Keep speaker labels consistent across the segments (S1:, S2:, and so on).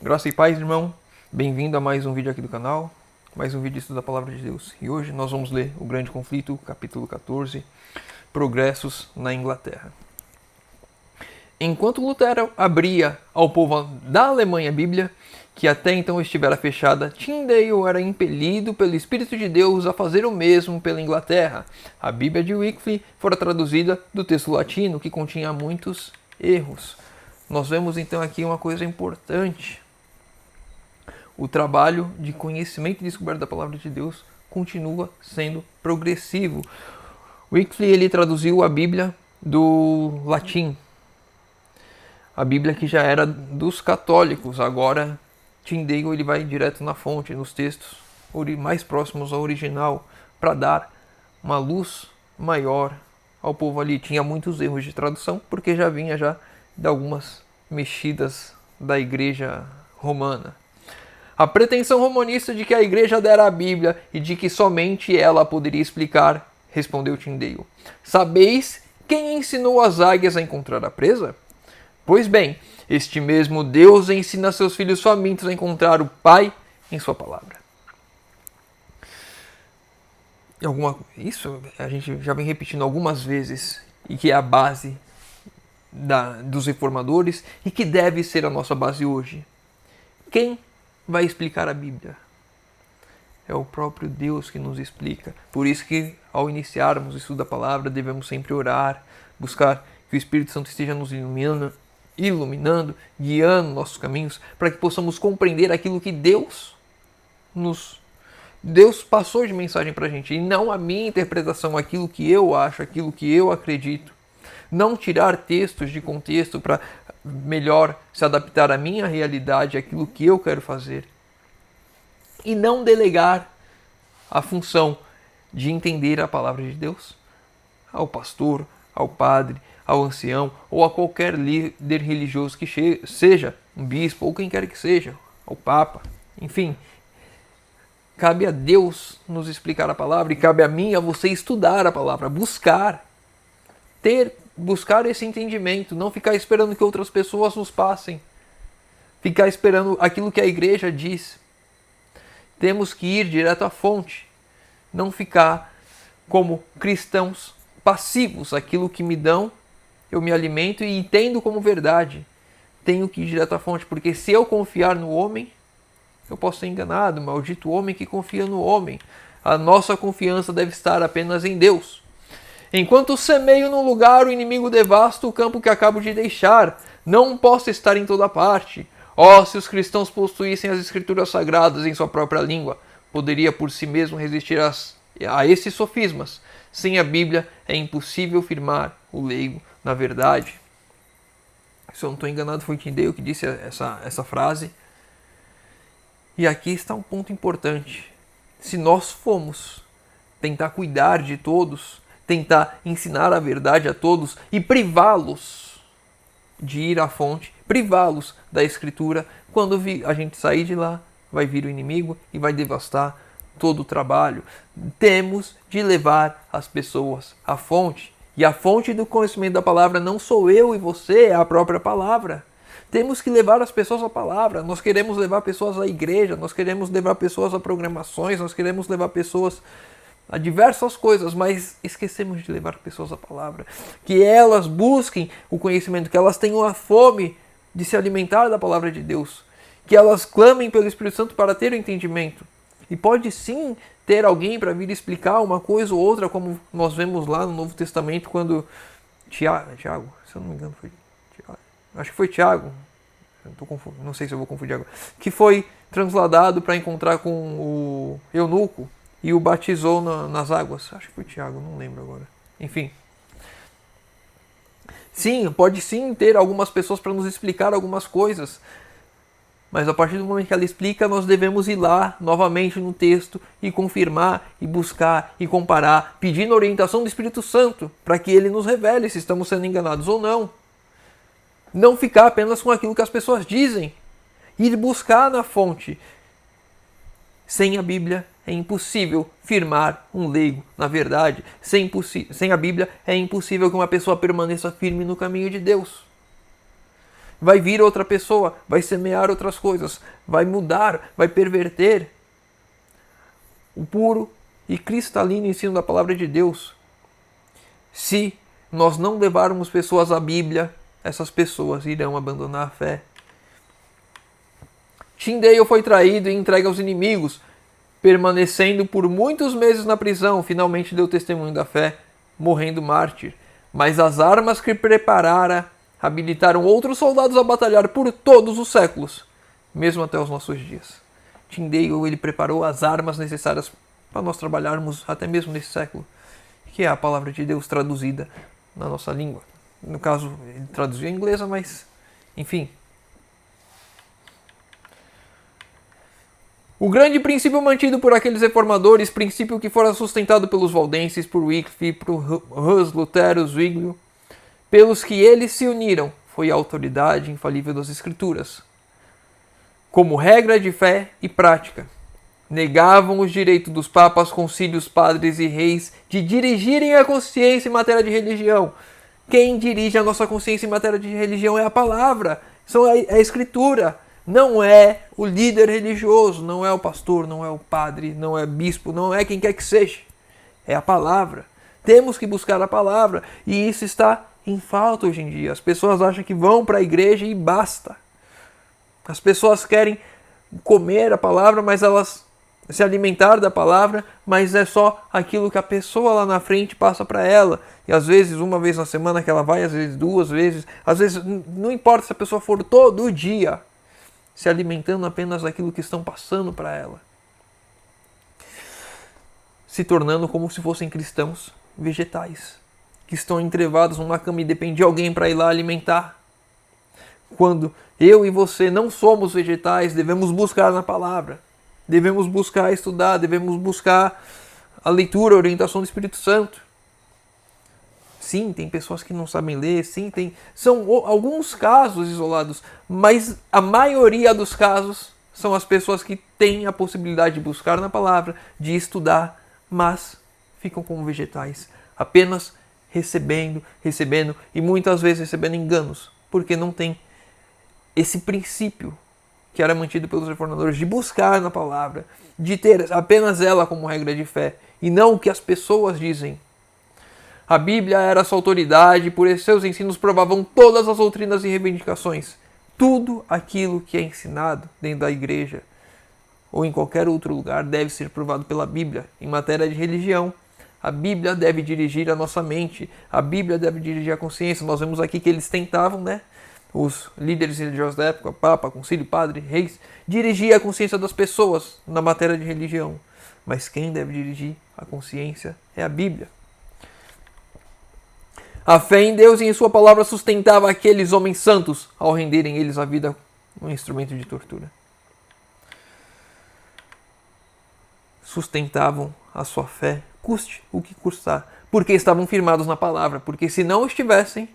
S1: Graça e paz, irmão. Bem-vindo a mais um vídeo aqui do canal, mais um vídeo de estudo da Palavra de Deus. E hoje nós vamos ler o Grande Conflito, capítulo 14, Progressos na Inglaterra. Enquanto Lutero abria ao povo da Alemanha a Bíblia, que até então estivera fechada, Tyndale era impelido pelo Espírito de Deus a fazer o mesmo pela Inglaterra. A Bíblia de Wycliffe fora traduzida do texto latino, que continha muitos erros. Nós vemos então aqui uma coisa importante. O trabalho de conhecimento e descoberta da Palavra de Deus continua sendo progressivo. Wycliffe ele traduziu a Bíblia do latim, a Bíblia que já era dos católicos. Agora Tyndale ele vai direto na fonte, nos textos mais próximos ao original, para dar uma luz maior ao povo ali. Tinha muitos erros de tradução, porque já vinha de algumas mexidas da igreja romana. A pretensão romanista de que a igreja dera a Bíblia e de que somente ela poderia explicar, respondeu Tyndale. Sabeis quem ensinou as águias a encontrar a presa? Pois bem, este mesmo Deus ensina seus filhos famintos a encontrar o Pai em sua palavra. Isso a gente já vem repetindo algumas vezes e que é a base dos reformadores e que deve ser a nossa base hoje. Quem vai explicar a Bíblia? É o próprio Deus que nos explica. Por isso que ao iniciarmos o estudo da palavra devemos sempre orar, buscar que o Espírito Santo esteja nos iluminando, guiando nossos caminhos, para que possamos compreender aquilo que Deus passou de mensagem para a gente, e não a minha interpretação, aquilo que eu acho, aquilo que eu acredito. Não tirar textos de contexto para melhor se adaptar à minha realidade, àquilo que eu quero fazer. E não delegar a função de entender a palavra de Deus ao pastor, ao padre, ao ancião ou a qualquer líder religioso que seja, um bispo ou quem quer que seja, ao papa, enfim. Cabe a Deus nos explicar a palavra e cabe a mim e a você estudar a palavra, buscar esse entendimento, não ficar esperando que outras pessoas nos passem, ficar esperando aquilo que a igreja diz. Temos que ir direto à fonte, não ficar como cristãos passivos. Aquilo que me dão, eu me alimento e entendo como verdade. Tenho que ir direto à fonte, porque se eu confiar no homem, eu posso ser enganado. Maldito o homem que confia no homem. A nossa confiança deve estar apenas em Deus. Enquanto semeio num lugar, o inimigo devasta o campo que acabo de deixar. Não posso estar em toda parte. Se os cristãos possuíssem as escrituras sagradas em sua própria língua, poderia por si mesmo resistir a esses sofismas. Sem a Bíblia é impossível firmar o leigo na verdade. Se eu não estou enganado, foi Tyndale que disse essa frase. E aqui está um ponto importante. Se nós formos tentar cuidar de todos, tentar ensinar a verdade a todos e privá-los de ir à fonte, privá-los da escritura, quando a gente sair de lá, vai vir o inimigo e vai devastar todo o trabalho. Temos de levar as pessoas à fonte. E a fonte do conhecimento da palavra não sou eu e você, é a própria palavra. Temos que levar as pessoas à palavra. Nós queremos levar pessoas à igreja, nós queremos levar pessoas a programações, nós queremos levar pessoas a diversas coisas, mas esquecemos de levar pessoas à palavra. Que elas busquem o conhecimento, que elas tenham a fome de se alimentar da palavra de Deus. Que elas clamem pelo Espírito Santo para ter o entendimento. E pode sim ter alguém para vir explicar uma coisa ou outra, como nós vemos lá no Novo Testamento, quando Tiago, se eu não me engano foi Tiago, acho que foi Tiago, não sei se eu vou confundir agora, que foi transladado para encontrar com o eunuco e o batizou nas águas. Acho que foi Tiago, não lembro agora. Enfim. Sim, pode sim ter algumas pessoas para nos explicar algumas coisas. Mas a partir do momento que ela explica, nós devemos ir lá novamente no texto e confirmar, e buscar, e comparar, pedindo a orientação do Espírito Santo, para que ele nos revele se estamos sendo enganados ou não. Não ficar apenas com aquilo que as pessoas dizem. Ir buscar na fonte. Sem a Bíblia é impossível firmar um leigo na verdade. Sem a Bíblia é impossível que uma pessoa permaneça firme no caminho de Deus. vai vir outra pessoa, vai semear outras coisas, vai mudar, vai perverter o puro e cristalino ensino da palavra de Deus. Se nós não levarmos pessoas à Bíblia, essas pessoas irão abandonar a fé. Tyndale foi traído e entregue aos inimigos, permanecendo por muitos meses na prisão, finalmente deu testemunho da fé, morrendo mártir. Mas as armas que preparara habilitaram outros soldados a batalhar por todos os séculos, mesmo até os nossos dias. Tyndale, ele preparou as armas necessárias para nós trabalharmos até mesmo nesse século, que é a palavra de Deus traduzida na nossa língua. No caso, ele traduziu em inglesa, mas enfim. O grande princípio mantido por aqueles reformadores, princípio que fora sustentado pelos valdenses, por Wycliffe, por Hus, Lutero, Zwinglio, pelos que eles se uniram, foi a autoridade infalível das Escrituras. Como regra de fé e prática, negavam os direitos dos papas, concílios, padres e reis de dirigirem a consciência em matéria de religião. Quem dirige a nossa consciência em matéria de religião é a palavra, é a Escritura. Não é o líder religioso, não é o pastor, não é o padre, não é bispo, não é quem quer que seja. É a palavra. Temos que buscar a palavra. E isso está em falta hoje em dia. As pessoas acham que vão para a igreja e basta. As pessoas querem comer a palavra, mas elas se alimentar da palavra, mas é só aquilo que a pessoa lá na frente passa para ela. E às vezes uma vez na semana que ela vai, às vezes duas vezes, às vezes não importa se a pessoa for todo dia se alimentando apenas daquilo que estão passando para ela, se tornando como se fossem cristãos vegetais, que estão entrevados numa cama e depende de alguém para ir lá alimentar. Quando eu e você não somos vegetais, devemos buscar na palavra, devemos buscar estudar, devemos buscar a leitura, a orientação do Espírito Santo. Sim, tem pessoas que não sabem ler, sim, são alguns casos isolados, mas a maioria dos casos são as pessoas que têm a possibilidade de buscar na palavra, de estudar, mas ficam como vegetais, apenas recebendo e muitas vezes recebendo enganos, porque não tem esse princípio que era mantido pelos reformadores de buscar na palavra, de ter apenas ela como regra de fé e não o que as pessoas dizem. A Bíblia era sua autoridade, por seus ensinos provavam todas as doutrinas e reivindicações. Tudo aquilo que é ensinado dentro da igreja ou em qualquer outro lugar deve ser provado pela Bíblia. Em matéria de religião, a Bíblia deve dirigir a nossa mente, a Bíblia deve dirigir a consciência. Nós vemos aqui que eles tentavam, os líderes religiosos da época, Papa, Concílio, Padre, Reis, dirigir a consciência das pessoas na matéria de religião. Mas quem deve dirigir a consciência é a Bíblia. A fé em Deus e em sua palavra sustentava aqueles homens santos ao renderem eles a vida um instrumento de tortura. Sustentavam a sua fé, custe o que custar, porque estavam firmados na palavra, porque se não estivessem,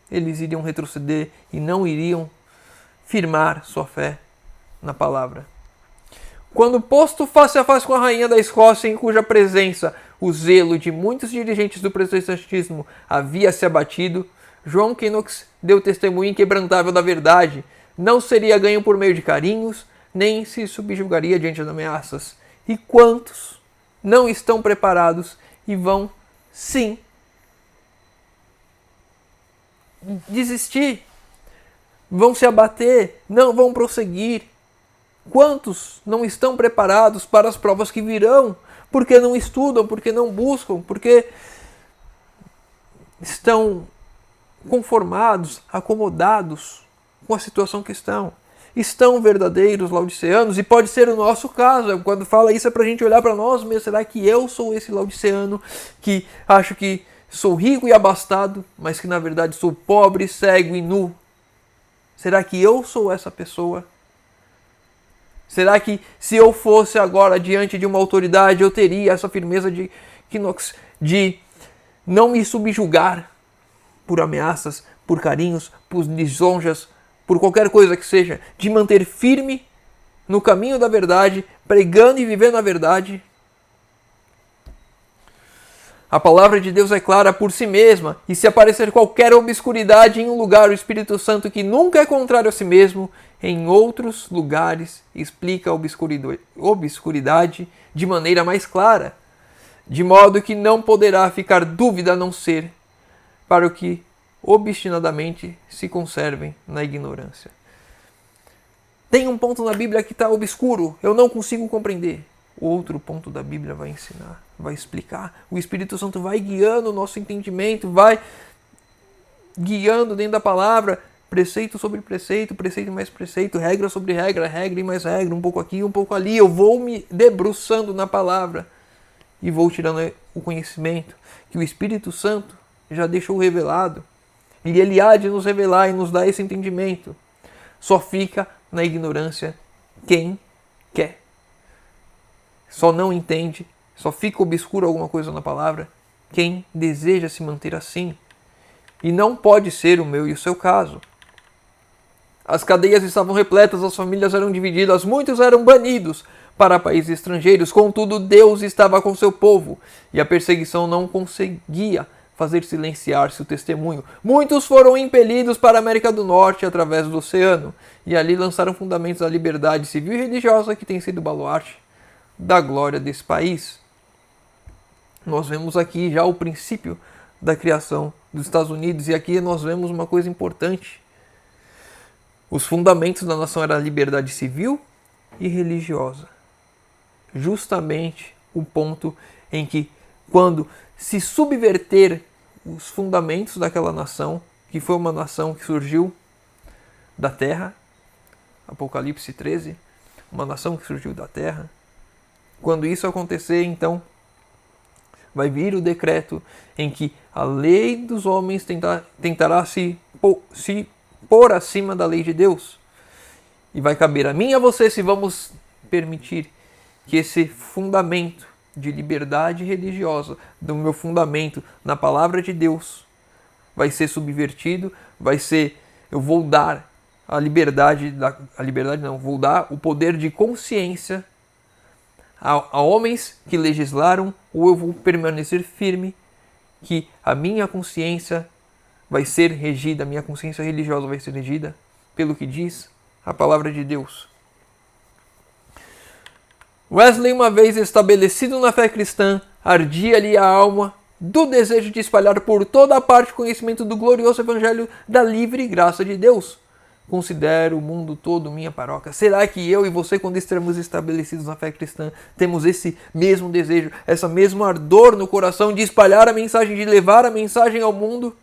S1: eles iriam retroceder e não iriam firmar sua fé na palavra. Quando posto face a face com a rainha da Escócia, em cuja presença o zelo de muitos dirigentes do protestantismo havia se abatido, João Knox deu testemunho inquebrantável da verdade. Não seria ganho por meio de carinhos, nem se subjugaria diante de ameaças. E quantos não estão preparados e vão, sim, desistir, vão se abater, não vão prosseguir? Quantos não estão preparados para as provas que virão? Porque não estudam, porque não buscam, porque estão conformados, acomodados com a situação que estão. Estão verdadeiros laodiceanos, e pode ser o nosso caso. Quando fala isso é para a gente olhar para nós mesmos. Será que eu sou esse laodiceano que acho que sou rico e abastado, mas que na verdade sou pobre, cego e nu? Será que eu sou essa pessoa? Será que se eu fosse agora diante de uma autoridade, eu teria essa firmeza de não me subjugar por ameaças, por carinhos, por lisonjas, por qualquer coisa que seja, de manter firme no caminho da verdade, pregando e vivendo a verdade? A palavra de Deus é clara por si mesma, e se aparecer qualquer obscuridade em um lugar, o Espírito Santo, que nunca é contrário a si mesmo, em outros lugares explica a obscuridade de maneira mais clara, de modo que não poderá ficar dúvida a não ser para o que obstinadamente se conservem na ignorância. Tem um ponto na Bíblia que está obscuro, eu não consigo compreender. Outro ponto da Bíblia vai ensinar, vai explicar. O Espírito Santo vai guiando o nosso entendimento, vai guiando dentro da palavra, preceito sobre preceito, preceito e mais preceito, regra sobre regra, regra e mais regra, um pouco aqui, um pouco ali. Eu vou me debruçando na palavra e vou tirando o conhecimento que o Espírito Santo já deixou revelado. E ele há de nos revelar e nos dar esse entendimento. Só fica na ignorância quem quer. Só não entende, só fica obscuro alguma coisa na palavra quem deseja se manter assim. E não pode ser o meu e o seu caso. As cadeias estavam repletas, as famílias eram divididas, muitos eram banidos para países estrangeiros. Contudo, Deus estava com seu povo e a perseguição não conseguia fazer silenciar-se o testemunho. Muitos foram impelidos para a América do Norte através do oceano e ali lançaram fundamentos da liberdade civil e religiosa que tem sido o baluarte da glória desse país. Nós vemos aqui já o princípio da criação dos Estados Unidos e aqui nós vemos uma coisa importante. Os fundamentos da nação eram a liberdade civil e religiosa. Justamente o ponto em que, quando se subverter os fundamentos daquela nação, que foi uma nação que surgiu da terra, Apocalipse 13, uma nação que surgiu da terra, quando isso acontecer, então, vai vir o decreto em que a lei dos homens tentará se pôr acima da lei de Deus. E vai caber a mim e a você se vamos permitir que esse fundamento de liberdade religiosa, do meu fundamento na palavra de Deus, vai ser subvertido, eu vou dar vou dar o poder de consciência a homens que legislaram, ou eu vou permanecer firme que a minha consciência vai ser regida, a minha consciência religiosa vai ser regida pelo que diz a palavra de Deus. Wesley, uma vez estabelecido na fé cristã, ardia-lhe a alma do desejo de espalhar por toda a parte o conhecimento do glorioso evangelho da livre graça de Deus. Considero o mundo todo minha paróquia. Será que eu e você, quando estamos estabelecidos na fé cristã, temos esse mesmo desejo, essa mesma ardor no coração de espalhar a mensagem, de levar a mensagem ao mundo?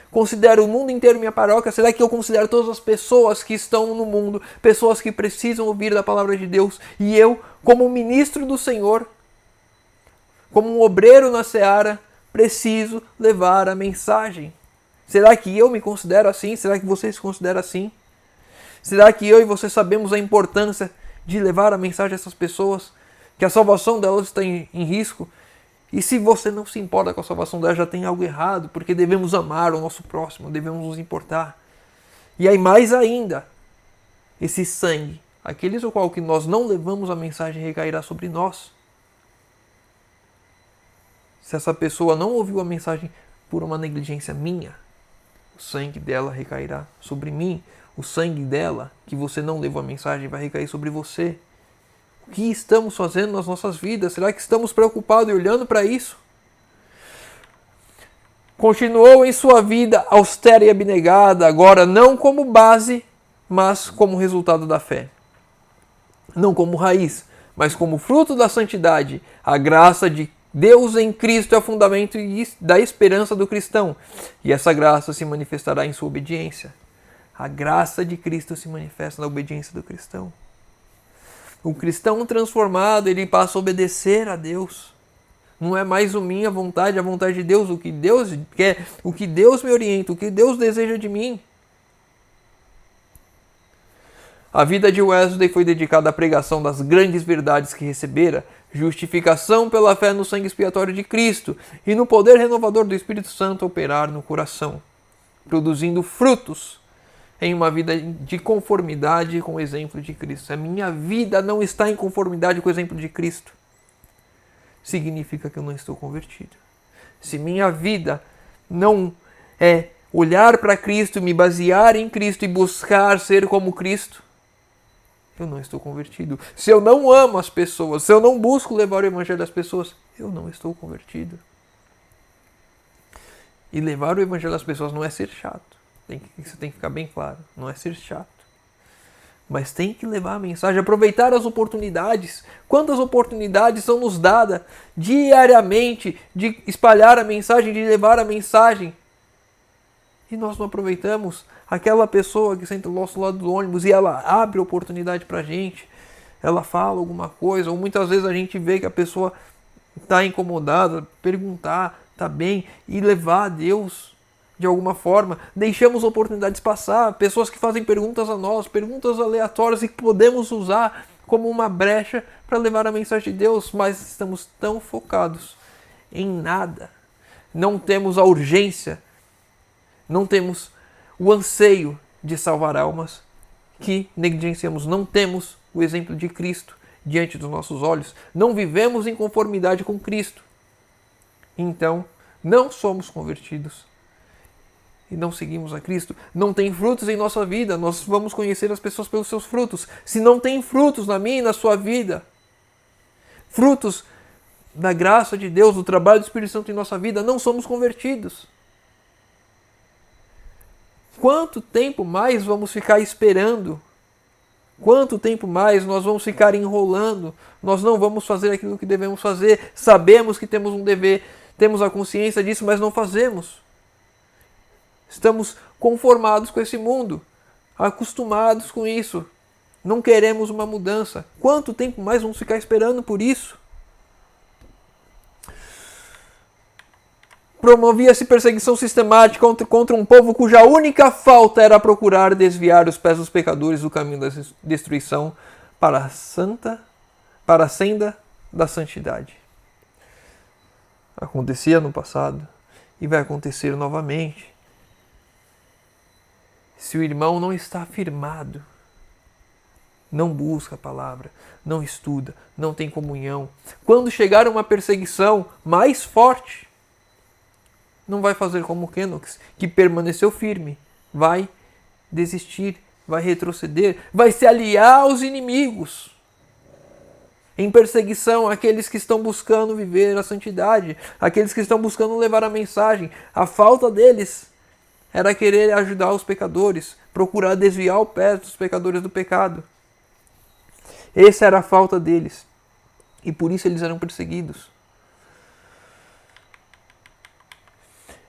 S1: Considero o mundo inteiro minha paróquia? Será que eu considero todas as pessoas que estão no mundo, pessoas que precisam ouvir da palavra de Deus, e eu, como ministro do Senhor, como um obreiro na seara, preciso levar a mensagem? Será que eu me considero assim? Será que você se considera assim? Será que eu e você sabemos a importância de levar a mensagem a essas pessoas? Que a salvação delas está em risco? E se você não se importa com a salvação delas, já tem algo errado, porque devemos amar o nosso próximo, devemos nos importar. E aí mais ainda, esse sangue, aqueles ao qual que nós não levamos a mensagem, recairá sobre nós. Se essa pessoa não ouviu a mensagem por uma negligência minha, o sangue dela recairá sobre mim. O sangue dela, que você não levou a mensagem, vai recair sobre você. O que estamos fazendo nas nossas vidas? Será que estamos preocupados e olhando para isso? Continuou em sua vida austera e abnegada, agora não como base, mas como resultado da fé. Não como raiz, mas como fruto da santidade. A graça de Deus em Cristo é o fundamento da esperança do cristão. E essa graça se manifestará em sua obediência. A graça de Cristo se manifesta na obediência do cristão. O cristão transformado, ele passa a obedecer a Deus. Não é mais a minha vontade, a vontade de Deus, o que Deus quer, o que Deus me orienta, o que Deus deseja de mim. A vida de Wesley foi dedicada à pregação das grandes verdades que recebera, justificação pela fé no sangue expiatório de Cristo e no poder renovador do Espírito Santo operar no coração, produzindo frutos em uma vida de conformidade com o exemplo de Cristo. Se a minha vida não está em conformidade com o exemplo de Cristo, significa que eu não estou convertido. se minha vida não é olhar para Cristo, me basear em Cristo e buscar ser como Cristo, eu não estou convertido. Se eu não amo as pessoas, se eu não busco levar o evangelho às pessoas, eu não estou convertido. E levar o evangelho às pessoas não é ser chato. Isso tem que ficar bem claro. Não é ser chato. Mas tem que levar a mensagem, aproveitar as oportunidades. Quantas oportunidades são nos dadas diariamente de espalhar a mensagem, de levar a mensagem. E nós não aproveitamos. Aquela pessoa que senta do nosso lado do ônibus e ela abre oportunidade pra gente. Ela fala alguma coisa. Ou muitas vezes a gente vê que a pessoa está incomodada, perguntar, tá bem, e levar a Deus de alguma forma. Deixamos oportunidades passar, pessoas que fazem perguntas a nós, perguntas aleatórias e que podemos usar como uma brecha para levar a mensagem de Deus, mas estamos tão focados em nada. Não temos a urgência, não temos o anseio de salvar almas, que negligenciamos. Não temos o exemplo de Cristo diante dos nossos olhos, não vivemos em conformidade com Cristo. Então, não somos convertidos e não seguimos a Cristo. Não tem frutos em nossa vida, nós vamos conhecer as pessoas pelos seus frutos. Se não tem frutos na minha e na sua vida, frutos da graça de Deus, do trabalho do Espírito Santo em nossa vida, não somos convertidos. Quanto tempo mais vamos ficar esperando? Quanto tempo mais nós vamos ficar enrolando? Nós não vamos fazer aquilo que devemos fazer. Sabemos que temos um dever, temos a consciência disso, mas não fazemos. Estamos conformados com esse mundo, acostumados com isso. Não queremos uma mudança. Quanto tempo mais vamos ficar esperando por isso? Promovia-se perseguição sistemática contra um povo cuja única falta era procurar desviar os pés dos pecadores do caminho da destruição para a senda da santidade. Acontecia no passado e vai acontecer novamente. Se o irmão não está firmado, não busca a palavra, não estuda, não tem comunhão, quando chegar uma perseguição mais forte, não vai fazer como Enoque, que permaneceu firme, vai desistir, vai retroceder, vai se aliar aos inimigos. Em perseguição, aqueles que estão buscando viver a santidade, aqueles que estão buscando levar a mensagem. A falta deles era querer ajudar os pecadores, procurar desviar o pé dos pecadores do pecado. Essa era a falta deles. E por isso eles eram perseguidos.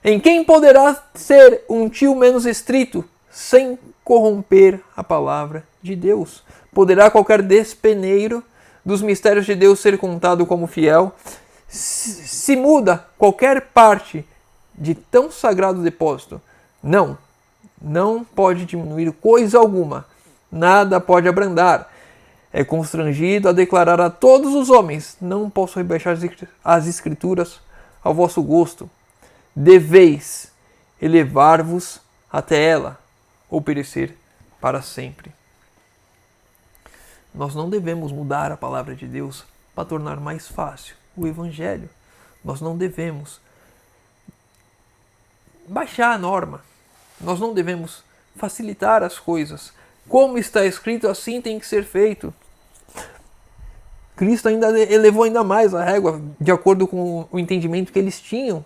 S1: Em quem poderá ser um tio menos estrito sem corromper a palavra de Deus? Poderá qualquer despeneiro dos mistérios de Deus ser contado como fiel? Se muda qualquer parte de tão sagrado depósito, não pode diminuir coisa alguma, nada pode abrandar. É constrangido a declarar a todos os homens: não posso rebaixar as escrituras ao vosso gosto. Deveis elevar-vos até ela, ou perecer para sempre. Nós não devemos mudar a palavra de Deus para tornar mais fácil o Evangelho. Nós não devemos baixar a norma. Nós não devemos facilitar as coisas. Como está escrito, assim tem que ser feito. Cristo ainda elevou ainda mais a régua, de acordo com o entendimento que eles tinham.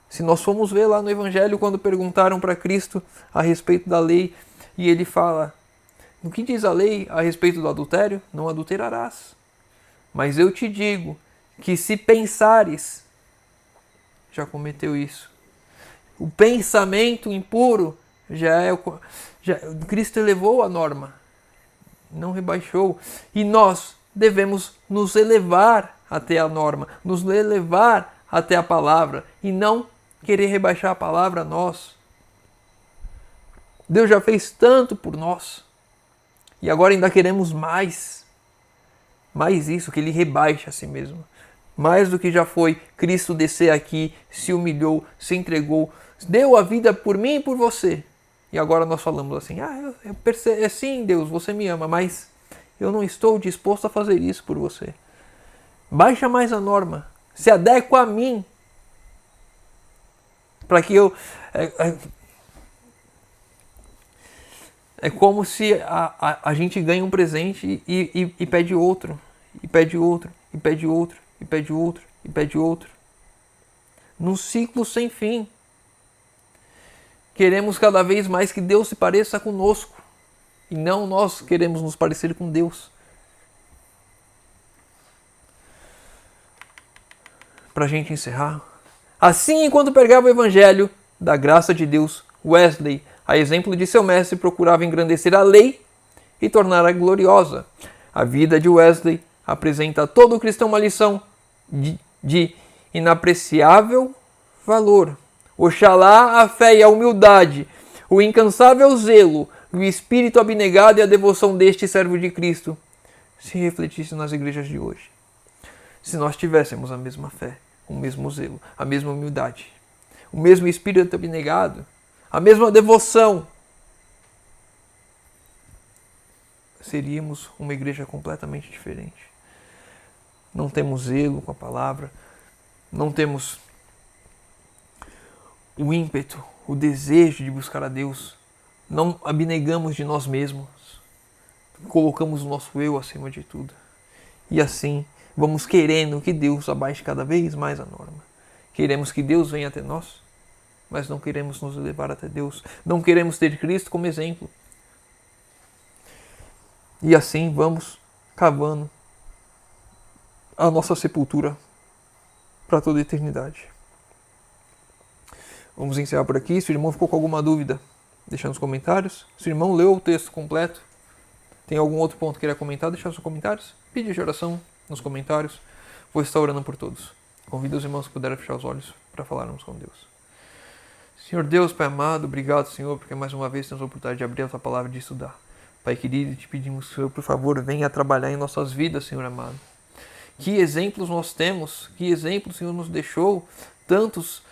S1: Se nós formos ver lá no Evangelho, quando perguntaram para Cristo a respeito da lei, e ele fala: no que diz a lei a respeito do adultério? Não adulterarás. Mas eu te digo que se pensares, já cometeu isso. O pensamento impuro Cristo elevou a norma, não rebaixou. E nós devemos nos elevar até a norma, nos elevar até a palavra, e não querer rebaixar a palavra a nós. Deus já fez tanto por nós, e agora ainda queremos mais. Mais isso, que Ele rebaixe a si mesmo. Mais do que já foi Cristo descer aqui, se humilhou, se entregou, deu a vida por mim e por você. E agora nós falamos assim: eu percebo, sim, Deus, você me ama, mas eu não estou disposto a fazer isso por você. Baixa mais a norma, se adequa a mim. Para que eu... É como se a gente ganha um presente e pede outro, e pede outro, e pede outro, e pede outro, e pede outro. Num ciclo sem fim. Queremos cada vez mais que Deus se pareça conosco. E não nós queremos nos parecer com Deus. Para a gente encerrar. Assim, enquanto pregava o Evangelho da graça de Deus, Wesley, a exemplo de seu mestre, procurava engrandecer a lei e torná-la gloriosa. A vida de Wesley apresenta a todo cristão uma lição de inapreciável valor. Oxalá a fé e a humildade, o incansável zelo, o espírito abnegado e a devoção deste servo de Cristo se refletissem nas igrejas de hoje. Se nós tivéssemos a mesma fé, o mesmo zelo, a mesma humildade, o mesmo espírito abnegado, a mesma devoção, seríamos uma igreja completamente diferente. Não temos zelo com a palavra, não temos o ímpeto, o desejo de buscar a Deus, não abnegamos de nós mesmos, colocamos o nosso eu acima de tudo. E assim, vamos querendo que Deus abaixe cada vez mais a norma. Queremos que Deus venha até nós, mas não queremos nos levar até Deus. Não queremos ter Cristo como exemplo. E assim vamos cavando a nossa sepultura para toda a eternidade. Vamos encerrar por aqui. Se o irmão ficou com alguma dúvida, deixa nos comentários. Se o irmão leu o texto completo, tem algum outro ponto que queira comentar, deixa nos comentários. Pede de oração nos comentários. Vou estar orando por todos. Convido os irmãos que puderem fechar os olhos para falarmos com Deus. Senhor Deus, Pai amado, obrigado, Senhor, porque mais uma vez temos a oportunidade de abrir a Tua palavra e de estudar. Pai querido, te pedimos, Senhor, por favor, venha trabalhar em nossas vidas, Senhor amado. Que exemplos nós temos, que exemplos o Senhor nos deixou, tantos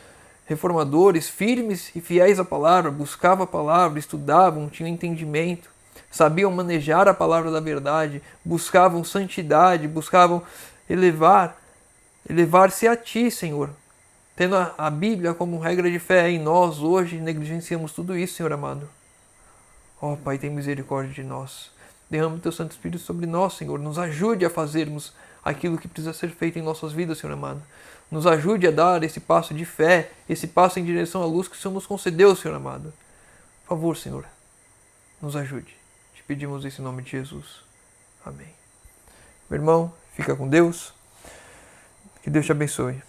S1: reformadores firmes e fiéis à palavra, buscavam a palavra, estudavam, tinham entendimento, sabiam manejar a palavra da verdade, buscavam santidade, buscavam elevar-se a Ti, Senhor. Tendo a Bíblia como regra de fé em nós, hoje negligenciamos tudo isso, Senhor amado. Ó Pai, tem misericórdia de nós. Derrama o Teu Santo Espírito sobre nós, Senhor. Nos ajude a fazermos aquilo que precisa ser feito em nossas vidas, Senhor amado. Nos ajude a dar esse passo de fé, esse passo em direção à luz que o Senhor nos concedeu, Senhor amado. Por favor, Senhor, nos ajude. Te pedimos isso em nome de Jesus. Amém. Meu irmão, fica com Deus. Que Deus te abençoe.